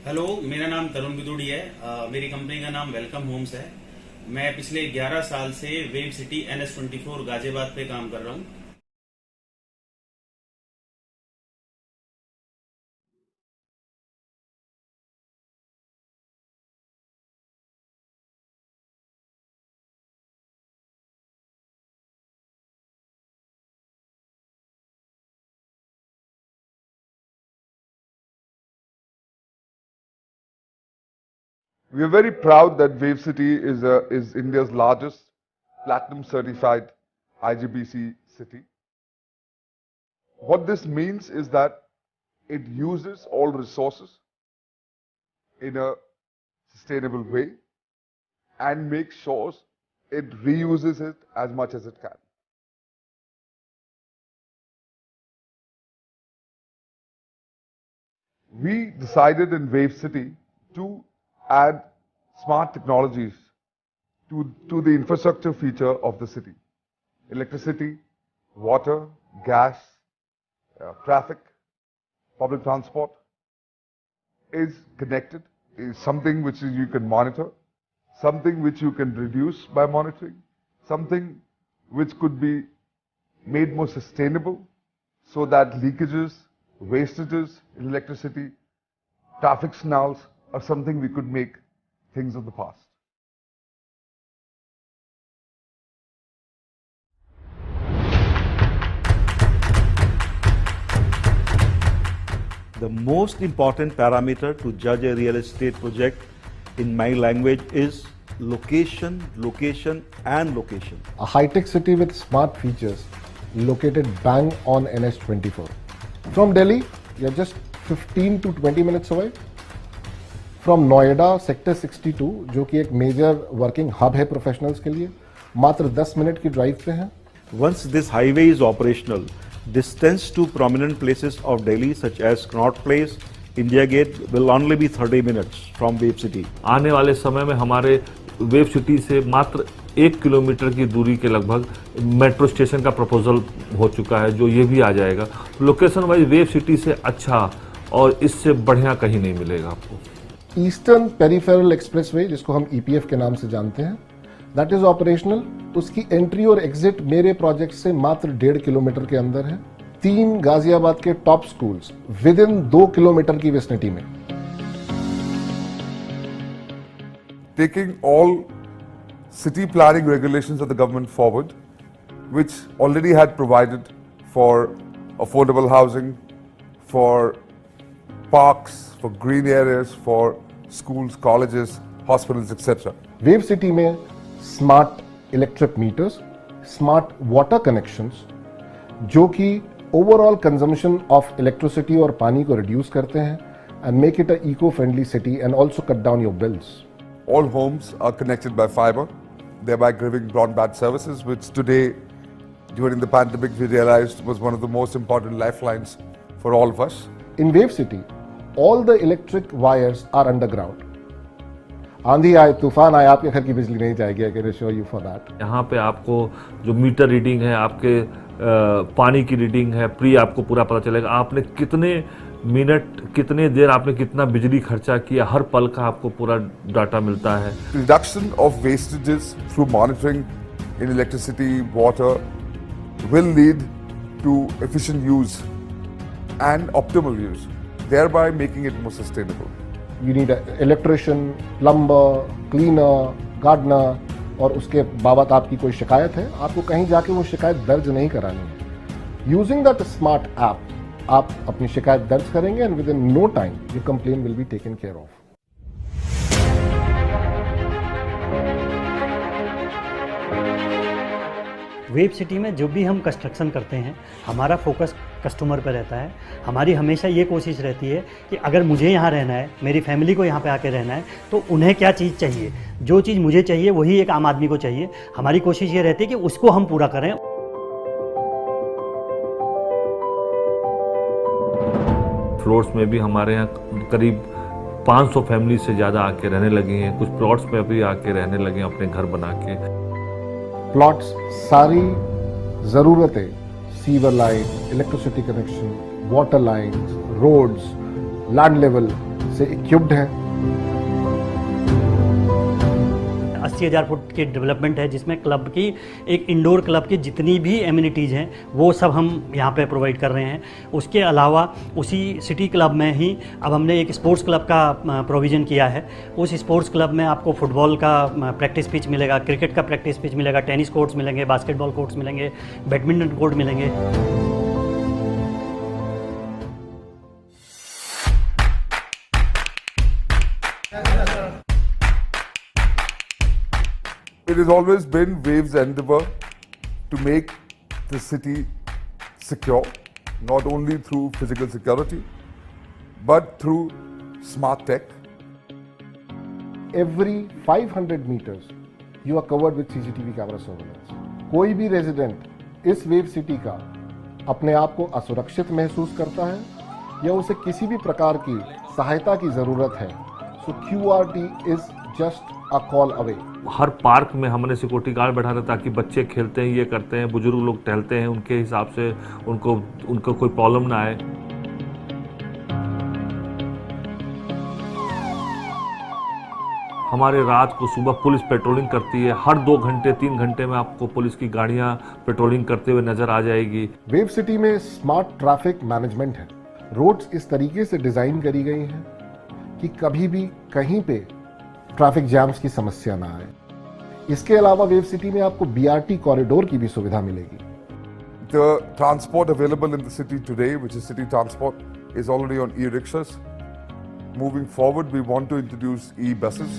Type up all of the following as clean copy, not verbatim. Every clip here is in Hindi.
हेलो, मेरा नाम तरुण बिदुड़ी है। मेरी कंपनी का नाम वेलकम होम्स है। मैं पिछले 11 साल से वेव सिटी NS24 गाजियाबाद पे काम कर रहा हूँ। We are very proud that Wave City is India's largest platinum certified IGBC city. What this means is that it uses all resources in a sustainable way and makes sure it reuses it as much as it can. We decided in Wave City to add smart technologies to the infrastructure feature of the city. Electricity, water, gas, traffic, public transport is connected, is something which you can monitor, something which you can reduce by monitoring, something which could be made more sustainable so that leakages, wastages in electricity, traffic signals are something we could make things of the past. The most important parameter to judge a real estate project in my language is location, location and location. A high-tech city with smart features located bang on NS24. From Delhi, you're just 15 to 20 minutes away. From Noida, Sector 62, जो कि एक मेजर वर्किंग हब है प्रोफेशनल्स के लिए, मात्र 10 मिनट की ड्राइव पे है. Once this highway is operational, distance to prominent places of Delhi such as Connaught Place, India Gate will only be 30 minutes from Wave City. आने वाले समय में हमारे वेव सिटी से मात्र 1 किलोमीटर की दूरी के लगभग मेट्रो स्टेशन का प्रपोजल हो चुका है, जो ये भी आ जाएगा. लोकेशन वाइज वेव सिटी से अच्छा और इससे बढ़िया कहीं नहीं मिलेगा आपको. ईस्टर्न पेरिफेरल एक्सप्रेसवे, जिसको हम EPF के नाम से जानते हैं, दैट इज ऑपरेशनल. उसकी एंट्री और एग्जिट मेरे प्रोजेक्ट से मात्र 1.5 किलोमीटर के अंदर है. 3 गाजियाबाद के top schools with in 2 kilometre की विसिनिटी में. Taking all city planning regulations of the government forward, which already had provided for affordable housing, for parks, for green areas, for schools, colleges, hospitals, etc. Wave City में smart electric meters, smart water connections, जो कि ओवरऑल कंजम्पशन ऑफ इलेक्ट्रिसिटी और पानी को रिड्यूस करते हैं and make it a eco friendly city and also cut down your bills. All homes are connected by fiber, thereby giving broadband services, which today, during the pandemic, we realized was one of the most important lifelines for all of us. In Wave City, all the electric wires are underground. आंधी आए, तूफान आए, आपके घर की बिजली नहीं जाएगी. I can assure you for that. यहाँ पे आपको जो मीटर रीडिंग है, आपके पानी की रीडिंग है, प्री आपको पूरा पता चलेगा. आपने कितने मिनट, कितने देर आपने कितना बिजली खर्चा किया, हर पल का आपको पूरा डाटा मिलता है. Reduction of wastages through monitoring in electricity, water will lead to efficient use and optimal use, thereby making it more sustainable. You need an electrician, plumber, cleaner, gardener, और उसके बाबत आपकी कोई शिकायत है, आपको कहीं जाके वो शिकायत दर्ज नहीं करानी है. यूजिंग दैट स्मार्ट ऐप आप अपनी शिकायत दर्ज करेंगे and within no time your complain will be taken care of. Wave City में जो भी हम कंस्ट्रक्शन करते हैं, हमारा फोकस कस्टमर पर रहता है. हमारी हमेशा ये कोशिश रहती है कि अगर मुझे यहाँ रहना है, मेरी फैमिली को यहाँ पे आके रहना है, तो उन्हें क्या चीज़ चाहिए. जो चीज़ मुझे चाहिए वही एक आम आदमी को चाहिए. हमारी कोशिश ये रहती है कि उसको हम पूरा करें. फ्लोर्स में भी हमारे यहाँ करीब 500 फैमिली से ज़्यादा आके रहने लगी हैं. कुछ प्लॉट्स में भी आके रहने लगे हैं अपने घर बना के. प्लॉट्स सारी ज़रूरतें, sewer line, electricity connection, water lines, roads, land level, से इक्विप्ड हैं। 80,000 फुट की डेवलपमेंट है जिसमें क्लब की एक इंडोर क्लब की जितनी भी एमिनिटीज़ हैं वो सब हम यहाँ पे प्रोवाइड कर रहे हैं। उसके अलावा उसी सिटी क्लब में ही अब हमने एक स्पोर्ट्स क्लब का प्रोविज़न किया है। उस स्पोर्ट्स क्लब में आपको फुटबॉल का प्रैक्टिस पिच मिलेगा, क्रिकेट का प्रैक्टिस पिच मिलेगा, टेनिस कोर्ट्स मिलेंगे, बास्केटबॉल कोर्ट्स मिलेंगे, बैडमिंटन कोर्ट मिलेंगे। It has always been Wave's endeavor to make the city secure, not only through physical security, but through smart tech. Every 500 meters, you are covered with CCTV camera surveillance. कोई भी रेजिडेंट इस वेव सिटी का अपने आप को असुरक्षित महसूस करता है या उसे किसी भी प्रकार की सहायता की जरूरत है, so QRT is just a call away. Her park में हमने सिक्योरिटी गार्ड बैठा रहे ताकि बच्चे खेलते हैं, ये करते हैं, बुजुर्ग लोग टहलते हैं, उनके हिसाब से उनको कोई प्रॉब्लम ना आए। हमारे रात को सुबह पुलिस पेट्रोलिंग करती है, हर 2 घंटे 3 घंटे में आपको पुलिस की गाड़ियां पेट्रोलिंग करते हुए नजर आ जाएगी। वेव सिटी में स्मार्ट ट्रैफिक मैनेजमेंट है। रोड्स इस तरीके से डिजाइन करी गई हैं कि कभी भी कहीं पे ट्रैफिक जैम्स की समस्या ना आए। इसके अलावा वेव सिटी में आपको BRT कॉरिडोर की भी सुविधा मिलेगी। The transport available in the city today, which is city transport, is already on e-rickshaws. Moving forward, we want to introduce e-buses.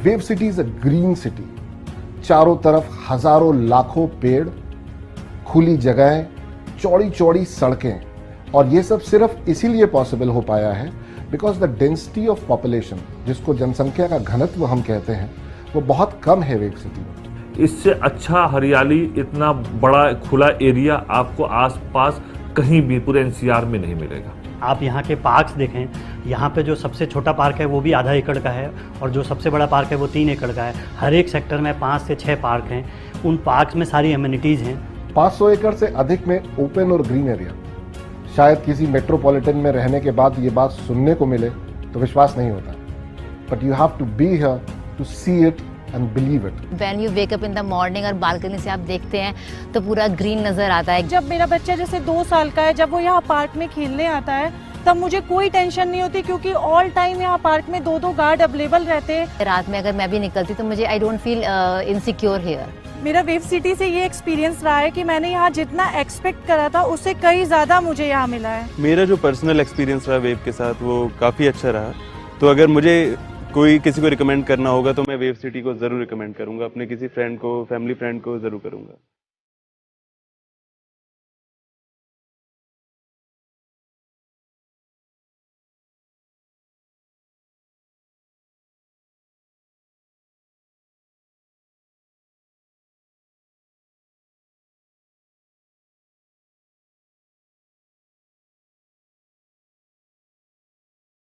Wave city is a green city. चारों तरफ हजारों लाखों पेड़, खुली जगहें, चौड़ी चौड़ी सड़कें, और ये सब सिर्फ इसीलिए पॉसिबल हो पाया है because the density of population, जिसको जनसंख्या का घनत्व हम कहते हैं, वो बहुत कम है वेव सिटी में। इससे अच्छा हरियाली, इतना बड़ा खुला एरिया आपको आसपास कहीं भी पूरे NCR में नहीं मिलेगा। आप यहाँ के पार्क्स देखें, यहाँ पे जो सबसे छोटा पार्क है वो भी आधा एकड़ का है और जो सबसे बड़ा पार्क है वो 3 एकड़ का है। हर एक सेक्टर में 5 से 6 पार्क हैं। उन पार्क्स में सारी एमिनिटीज़ हैं। 500 एकड़ से अधिक में ओपन और ग्रीन एरिया। शायद किसी मेट्रोपॉलिटन में रहने के बाद ये बात सुनने को मिले तो विश्वास नहीं होता, but you have to be here to see it and believe it. When you wake up in the morning और बालकनी से आप देखते हैं तो पूरा ग्रीन नजर आता है। जब मेरा बच्चा जैसे 2 साल का है, जब वो यहाँ पार्क में खेलने आता है तब मुझे कोई टेंशन नहीं होती क्योंकि ऑल टाइम यहाँ पार्क में 2-2 गार्ड अवेलेबल रहते हैं। रात में अगर मैं भी निकलती तो मुझे I don't feel insecure here. मेरा वेव सिटी से ये एक्सपीरियंस रहा है कि मैंने यहाँ जितना एक्सपेक्ट करा था उससे कई ज़्यादा मुझे यहाँ मिला है। मेरा जो पर्सनल एक्सपीरियंस रहा वेव के साथ वो काफ़ी अच्छा रहा। तो अगर मुझे किसी को रिकमेंड करना होगा तो मैं वेव सिटी को ज़रूर रिकमेंड करूँगा, अपने किसी फ्रेंड को, फैमिली फ्रेंड को ज़रूर करूँगा।